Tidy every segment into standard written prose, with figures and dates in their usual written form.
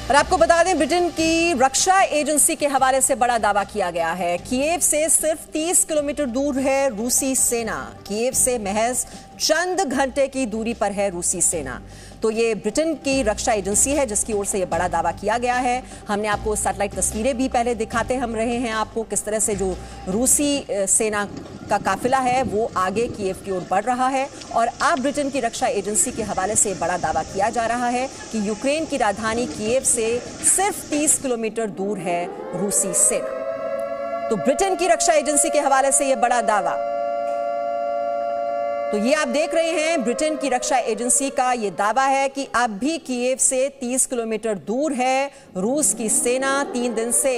और आपको बता दें, ब्रिटेन की रक्षा एजेंसी के हवाले से बड़ा दावा किया गया है। कीव से सिर्फ 30 किलोमीटर दूर है रूसी सेना। कीव से महज चंद घंटे की दूरी पर है रूसी सेना। तो ये ब्रिटेन की रक्षा एजेंसी है जिसकी ओर से ये बड़ा दावा किया गया है। हमने आपको सैटेलाइट तस्वीरें भी पहले दिखाते हम रहे हैं आपको, किस तरह से जो रूसी सेना का काफिला है वो आगे कीव की ओर बढ़ रहा है। और अब ब्रिटेन की रक्षा एजेंसी के हवाले से बड़ा दावा किया जा रहा है कि यूक्रेन की राजधानी कीव से सिर्फ 30 किलोमीटर दूर है रूसी सेना। तो ब्रिटेन की रक्षा एजेंसी के हवाले से यह बड़ा दावा। तो ये आप देख रहे हैं, ब्रिटेन की रक्षा एजेंसी का ये दावा है कि अब भी कीव से 30 किलोमीटर दूर है रूस की सेना। 3 दिन से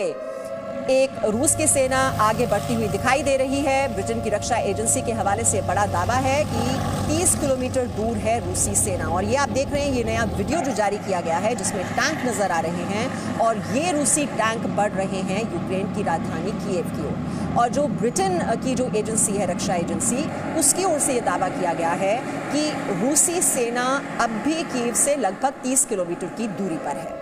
एक रूस की सेना आगे बढ़ती हुई दिखाई दे रही है। ब्रिटेन की रक्षा एजेंसी के हवाले से बड़ा दावा है कि 30 किलोमीटर दूर है रूसी सेना। और ये आप देख रहे हैं, ये नया वीडियो जो जारी किया गया है जिसमें टैंक नजर आ रहे हैं और ये रूसी टैंक बढ़ रहे हैं यूक्रेन की राजधानी कीव की ओर। और जो ब्रिटेन की जो एजेंसी है, रक्षा एजेंसी, उसकी ओर से ये दावा किया गया है कि रूसी सेना अब भी कीव से लगभग 30 किलोमीटर की दूरी पर है।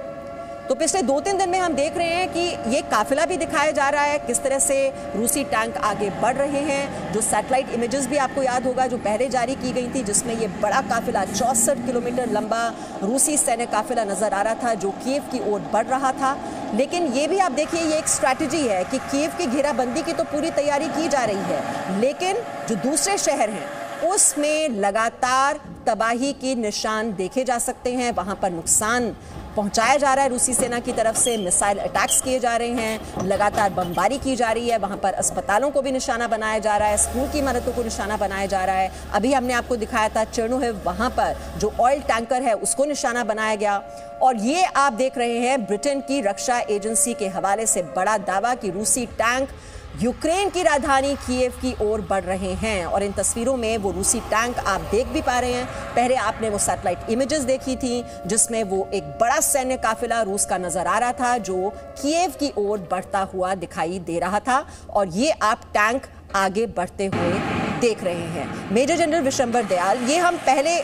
तो पिछले 2-3 दिन में हम देख रहे हैं कि ये काफिला भी दिखाया जा रहा है, किस तरह से रूसी टैंक आगे बढ़ रहे हैं। जो सैटेलाइट इमेजेस भी आपको याद होगा जो पहले जारी की गई थी, जिसमें ये बड़ा काफिला 64 किलोमीटर लंबा रूसी सैन्य काफिला नजर आ रहा था जो कीव की ओर बढ़ रहा था। लेकिन ये भी आप देखिए, ये एक स्ट्रैटेजी है कि कीव की घेराबंदी की तो पूरी तैयारी की जा रही है, लेकिन जो दूसरे शहर हैं उसमें लगातार तबाही के निशान देखे जा सकते हैं। वहां पर नुकसान पहुंचाया जा रहा है रूसी सेना की तरफ से, मिसाइल अटैक्स किए जा रहे हैं, लगातार बमबारी की जा रही है। वहां पर अस्पतालों को भी निशाना बनाया जा रहा है, स्कूल की इमारतों को निशाना बनाया जा रहा है। अभी हमने आपको दिखाया था चेर्नोहिव, वहां पर जो ऑयल टैंकर है उसको निशाना बनाया गया। और ये आप देख रहे हैं ब्रिटेन की रक्षा एजेंसी के हवाले से बड़ा दावा कि रूसी टैंक यूक्रेन की राजधानी कीव की ओर बढ़ रहे हैं। और इन तस्वीरों में वो रूसी टैंक आप देख भी पा रहे हैं। पहले आपने वो सैटेलाइट इमेजेस देखी थी जिसमें वो एक बड़ा सैन्य काफिला रूस का नजर आ रहा था जो कीव की ओर बढ़ता हुआ दिखाई दे रहा था। और ये आप टैंक आगे बढ़ते हुए देख रहे हैं। मेजर जनरल विशंबर दयाल, ये हम पहले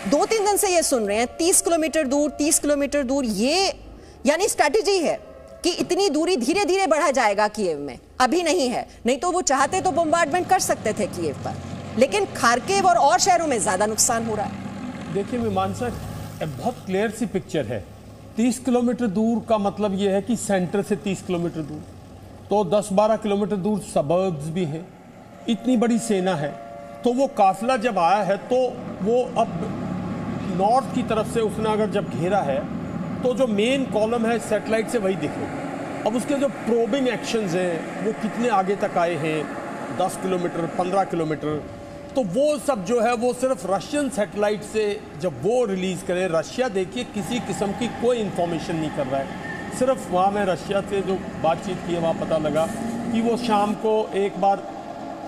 2-3 दिन से ये सुन रहे हैं, 30 किलोमीटर दूर, 30 किलोमीटर दूर, ये यानी स्ट्रैटेजी है कि इतनी दूरी धीरे धीरे बढ़ा जाएगा कीव में, अभी नहीं है। नहीं तो वो चाहते तो बम्बार्डमेंट कर सकते थे कीव पर, लेकिन खार्किव और शहरों में ज्यादा नुकसान हो रहा है। देखिए मीमांसा, बहुत क्लियर सी पिक्चर है। 30 किलोमीटर दूर का मतलब ये है कि सेंटर से 30 किलोमीटर दूर, तो 10-12 किलोमीटर दूर सबर्ब्स भी हैं। इतनी बड़ी सेना है, तो वो काफिला जब आया है तो वो अब नॉर्थ की तरफ से उसने अगर जब घेरा है तो जो मेन कॉलम है सैटेलाइट से वही दिखेगा। अब उसके जो प्रोबिंग एक्शंस हैं वो कितने आगे तक आए हैं, 10 किलोमीटर, 15 किलोमीटर, तो वो सब जो है वो सिर्फ रशियन सैटेलाइट से जब वो रिलीज़ करें। रशिया देखिए किसी किस्म की कोई इंफॉर्मेशन नहीं कर रहा है। सिर्फ वहाँ में रशिया से जो बातचीत की है वहाँ पता लगा कि वो शाम को एक बार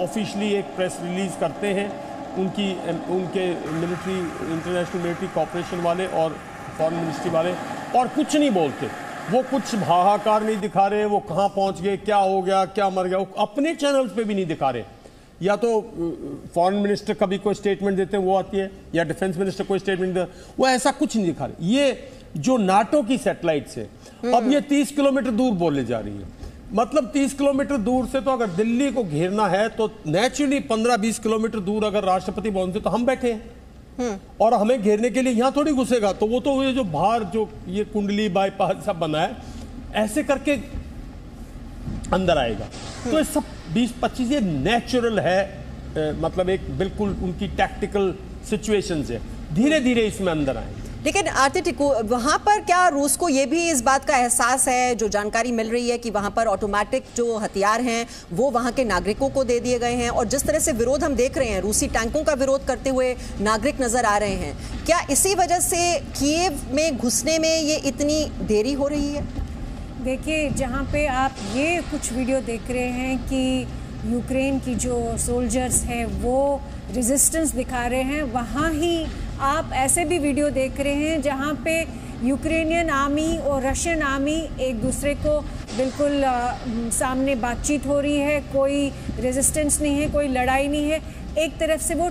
ऑफिशियली एक प्रेस रिलीज़ करते हैं उनके मिलिट्री, इंटरनेशनल मिलिट्री कॉपरेशन वाले और फॉरेन मिनिस्ट्री वाले, और कुछ नहीं बोलते। वो कुछ हाहाकार नहीं दिखा रहे, वो कहाँ पहुँच गए, क्या हो गया, क्या मर गया, वो अपने चैनल्स पे भी नहीं दिखा रहे। या तो फॉरेन मिनिस्टर कभी कोई स्टेटमेंट देते हैं वो आती है, या डिफेंस मिनिस्टर कोई स्टेटमेंट देते हैं, वो ऐसा कुछ नहीं दिखा रहे। ये जो नाटो की सैटेलाइट से अब ये 30 किलोमीटर दूर बोले जा रही है। मतलब 30 किलोमीटर दूर से तो अगर दिल्ली को घेरना है तो नेचुरली 15-20 किलोमीटर दूर अगर राष्ट्रपति भवन से तो हम बैठे हैं और हमें घेरने के लिए यहां थोड़ी घुसेगा। तो वो तो ये जो बाहर जो ये कुंडली बाईपास सब बना है ऐसे करके अंदर आएगा। तो ये सब 20-25 ये नेचुरल है, मतलब एक बिल्कुल उनकी टैक्टिकल सिचुएशंस है, धीरे धीरे इसमें अंदर आएंगे। लेकिन आरती टिकू, वहां पर क्या रूस को ये भी इस बात का एहसास है, जो जानकारी मिल रही है कि वहां पर ऑटोमेटिक जो हथियार हैं वो वहां के नागरिकों को दे दिए गए हैं, और जिस तरह से विरोध हम देख रहे हैं, रूसी टैंकों का विरोध करते हुए नागरिक नजर आ रहे हैं, क्या इसी वजह से कीव में घुसने में ये इतनी देरी हो रही है? देखिए, जहाँ पे आप ये कुछ वीडियो देख रहे हैं कि यूक्रेन की जो सोल्जर्स हैं वो रेजिस्टेंस दिखा रहे हैं, वहाँ ही आप ऐसे भी वीडियो देख रहे हैं जहाँ पे यूक्रेनियन आर्मी और रशियन आर्मी एक दूसरे को बिल्कुल सामने बातचीत हो रही है, कोई रेजिस्टेंस नहीं है, कोई लड़ाई नहीं है। एक तरफ से वो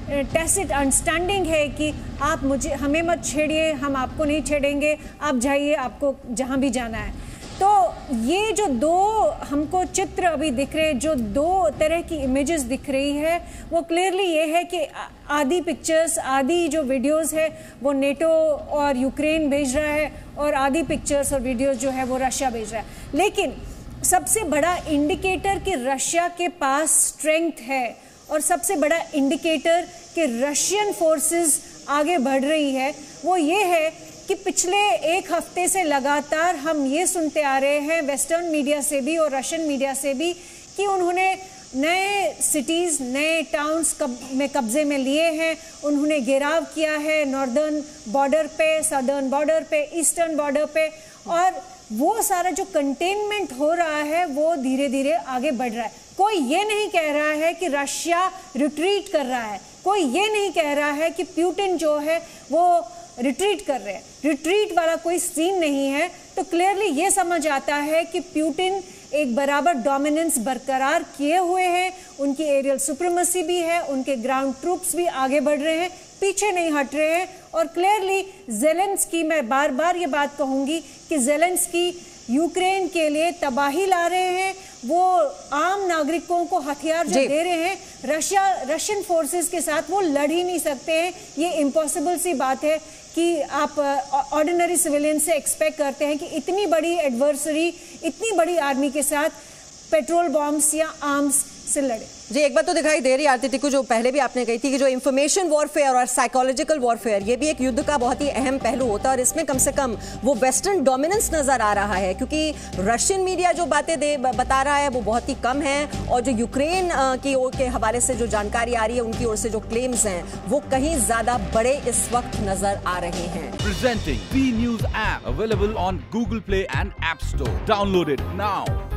टैसिट अंडरस्टैंडिंग है कि आप हमें मत छेड़िए, हम आपको नहीं छेड़ेंगे, आप जाइए, आपको जहाँ भी जाना है। तो ये जो दो हमको चित्र अभी दिख रहे हैं, जो दो तरह की इमेजेस दिख रही है, वो क्लियरली ये है कि आधी पिक्चर्स, आधी जो वीडियोस है वो नेटो और यूक्रेन भेज रहा है और आधी पिक्चर्स और वीडियोस जो है वो रशिया भेज रहा है। लेकिन सबसे बड़ा इंडिकेटर कि रशिया के पास स्ट्रेंथ है और सबसे बड़ा इंडिकेटर कि रशियन फोर्सेस आगे बढ़ रही है, वो ये है कि पिछले एक हफ्ते से लगातार हम ये सुनते आ रहे हैं वेस्टर्न मीडिया से भी और रशियन मीडिया से भी कि उन्होंने नए सिटीज़, नए टाउन्स में कब्जे में लिए हैं, उन्होंने घेराव किया है नॉर्दर्न बॉर्डर पे, सदर्न बॉर्डर पे, ईस्टर्न बॉर्डर पे, और वो सारा जो कंटेनमेंट हो रहा है वो धीरे धीरे आगे बढ़ रहा है। कोई ये नहीं कह रहा है कि रशिया रिट्रीट कर रहा है, कोई ये नहीं कह रहा है कि पुतिन जो है वो रिट्रीट कर रहे हैं, रिट्रीट वाला कोई सीन नहीं है। तो क्लियरली ये समझ आता है कि पुतिन एक बराबर डोमिनेंस बरकरार किए हुए हैं, उनकी एरियल सुप्रीमेसी भी है, उनके ग्राउंड ट्रूप्स भी आगे बढ़ रहे हैं, पीछे नहीं हट रहे हैं। और क्लियरली ज़ेलेंस्की, मैं बार बार ये बात कहूँगी कि ज़ेलेंस्की यूक्रेन के लिए तबाही ला रहे हैं, वो आम नागरिकों को हथियार जो दे रहे हैं, रशियन फोर्सेस के साथ वो लड़ ही नहीं सकते हैं। ये इम्पॉसिबल सी बात है कि आप ऑर्डिनरी सिविलियन से एक्सपेक्ट करते हैं कि इतनी बड़ी एडवर्सरी, इतनी बड़ी आर्मी के साथ पेट्रोल बॉम्ब्स या आर्म्स से लड़े। जी, एक बात तो दिखाई दे रही है आरती टिक्कू, जो पहले भी आपने कही थी कि जो इंफॉर्मेशन वॉरफेयर और साइकोलॉजिकल वॉरफेयर, ये भी एक युद्ध का बहुत ही अहम पहलू होता है और इसमें कम से कम वो वेस्टर्न डोमिनेंस नजर आ रहा है, क्योंकि रशियन मीडिया जो बातें बता रहा है वो बहुत ही कम है और जो यूक्रेन की ओर के हवाले से जो जानकारी आ रही है, उनकी ओर से जो क्लेम्स हैं वो कहीं ज्यादा बड़े इस वक्त नजर आ रहे हैं। Presenting B News app available on Google Play and App Store. Download it now.